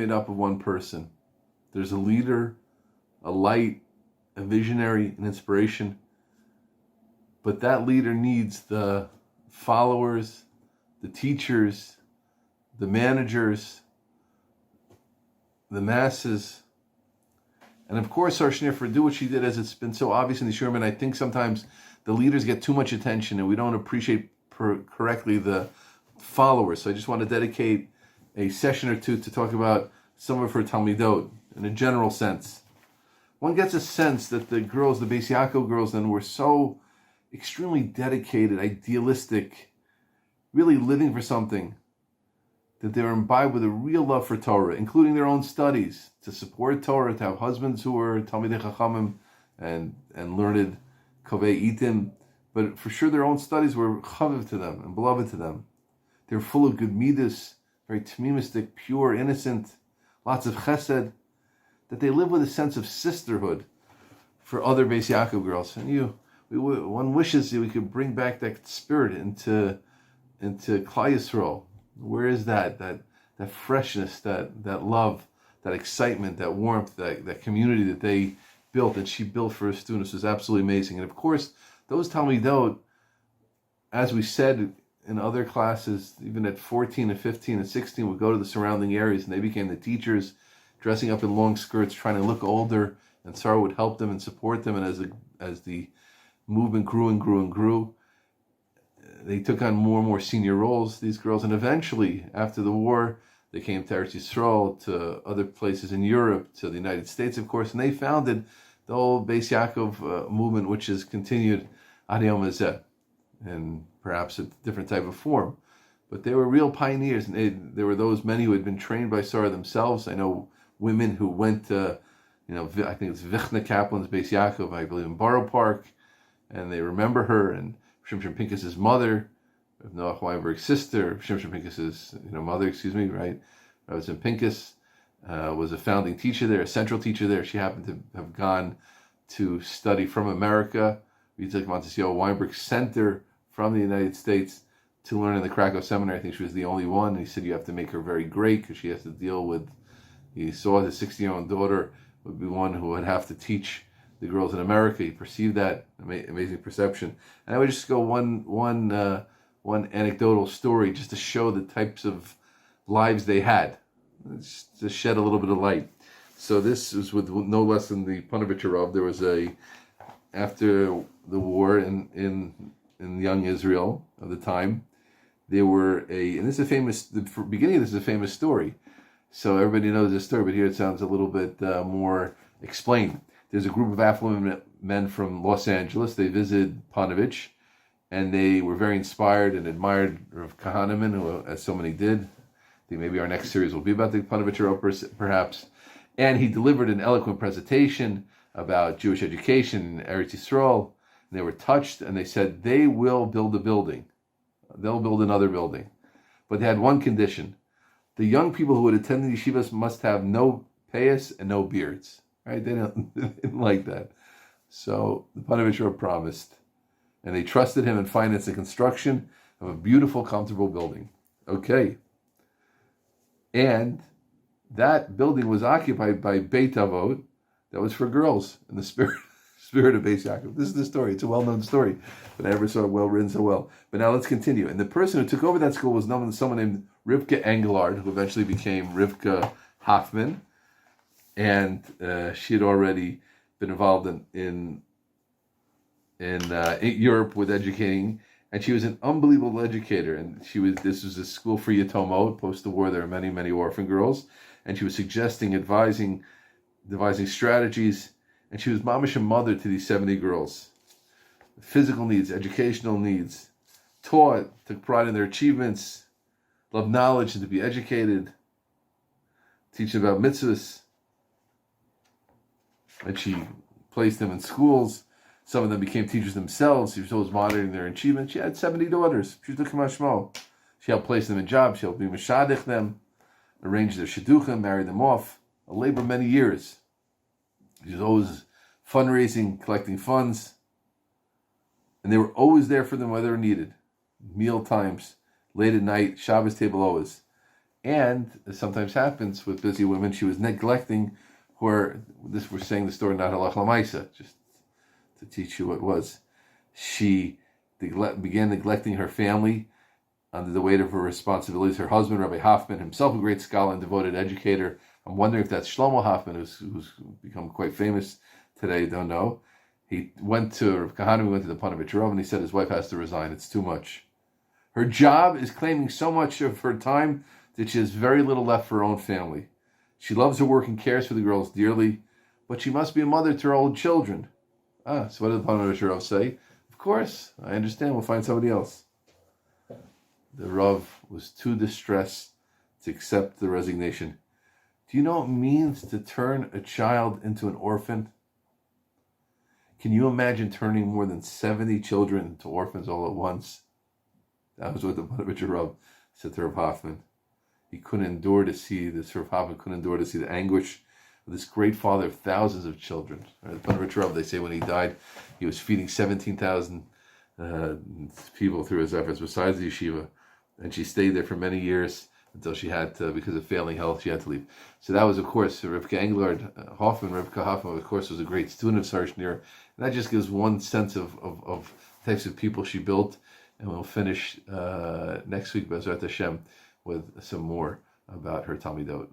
made up of one person. There's a leader, a light, a visionary, an inspiration. But that leader needs the followers, the teachers, the managers, the masses. And of course, our Schenirer do what she did, as it's been so obvious in the Sherman. I think sometimes the leaders get too much attention and we don't appreciate correctly the followers. So I just want to dedicate a session or two to talk about some of her Talmidot in a general sense. One gets a sense that the girls, the Beis Yaakov girls then, were so extremely dedicated, idealistic, really living for something, that they were imbibed with a real love for Torah, including their own studies, to support Torah, to have husbands who were Talmidei Chachamim and learned Kovei Itim, but for sure their own studies were chaviv to them and beloved to them. They were full of good midas, very tmimistic, pure, innocent, lots of chesed, that they live with a sense of sisterhood for other Beis Yaakov girls. And one wishes that we could bring back that spirit into Klal Yisrael. Where is that freshness, that love, that excitement, that warmth, that community that they built, that she built for her students, was absolutely amazing. And of course, those Talmidot, as we said in other classes, even at 14 and 15 and 16, would go to the surrounding areas and they became the teachers, dressing up in long skirts, trying to look older, and Sarah would help them and support them. And as the movement grew and grew and grew, they took on more and more senior roles, these girls, and eventually, after the war, they came to Eretz Yisrael, to other places in Europe, to the United States, of course, and they founded the whole Beis Yaakov movement, which has continued ad yom hazeh, in perhaps a different type of form. But they were real pioneers, and there were many who had been trained by Sarah themselves. I know women who went to, I think it's Vichna Kaplan's Beis Yaakov, I believe, in Borough Park, and they remember her, and Shimshon Pincus's mother, Noach Weinberg's sister, Shimshon Pincus's mother, right? Rosen Pincus was a founding teacher there, a central teacher there. She happened to have gone to study from America. We took Montesquieu Weinberg Center from the United States to learn in the Krakow Seminary. I think she was the only one. He said you have to make her very great because she has to deal with, he saw his 16-year-old daughter would be one who would have to teach the girls in America. He perceived that amazing perception. And I would just go one anecdotal story just to show the types of lives they had, just to shed a little bit of light. So this was with no less than the Panovich Rav. There was after the war in young Israel of the time, there were and this is the beginning of this is a famous story. So everybody knows this story, but here it sounds a little bit more explained. There's a group of affluent men from Los Angeles. They visited Panovich, and they were very inspired and admired Rav Kahneman, who, as so many did. I think maybe our next series will be about the Panovich Rav, perhaps. And he delivered an eloquent presentation about Jewish education in Eretz Yisrael. And they were touched, and they said they will build a building. They'll build another building. But they had one condition. The young people who would attend the yeshivas must have no payas and no beards. Right? They didn't like that. So the Panovich Rav promised. And they trusted him and financed the construction of a beautiful, comfortable building. Okay. And that building was occupied by Beit Avot that was for girls in the spirit of Beis Yaakov. This is the story. It's a well-known story, but I never saw it well written so well. But now let's continue. And the person who took over that school was someone named Rivka Engelard, who eventually became Rivka Hoffman. And she had already been involved in Europe with educating, and she was an unbelievable educator. And this was a school for Yatomot. Post the war, there were many, many orphan girls, and she was suggesting, devising strategies, and she was mamish a mother to these 70 girls. Physical needs, educational needs, taught, took pride in their achievements, loved knowledge and to be educated, teaching about mitzvahs. And she placed them in schools. Some of them became teachers themselves. She was always monitoring their achievements. She had 70 daughters. She took them out shmo. She helped place them in jobs. She helped be mishadich them, arrange their shidduchim, marry them off. A labor of many years. She was always fundraising, collecting funds. And they were always there for them whether needed. Meal times, late at night, Shabbos table always. And it sometimes happens with busy women, she was neglecting her, this we're saying the story not halach lamaisa, just to teach you what it was. She began neglecting her family under the weight of her responsibilities. Her husband, Rabbi Hoffman, himself a great scholar and devoted educator. I'm wondering if that's Shlomo Hoffman, who's become quite famous today, don't know. He went to Rav Kahana, went to the Panovich Rav, and he said his wife has to resign. It's too much. Her job is claiming so much of her time that she has very little left for her own family. She loves her work and cares for the girls dearly, but she must be a mother to her old children. So what did the Panovich Rav say? Of course, I understand, we'll find somebody else. The Rav was too distressed to accept the resignation. Do you know what it means to turn a child into an orphan? Can you imagine turning more than 70 children into orphans all at once? That was what the Panovich Rav said to Rav Hoffman. He couldn't endure to see this. Rav Hoffman couldn't endure to see the anguish of this great father of thousands of children. The Panovich Rav, they say when he died, he was feeding 17,000 people through his efforts besides the yeshiva. And she stayed there for many years until she had to, because of failing health, she had to leave. So that was, of course, Rivka Englard Hoffman. Rivka Hoffman, of course, was a great student of Sarah Schenirer. And that just gives one sense of types of people she built. And we'll finish next week, Bezrat Hashem, with some more about her Talmidot.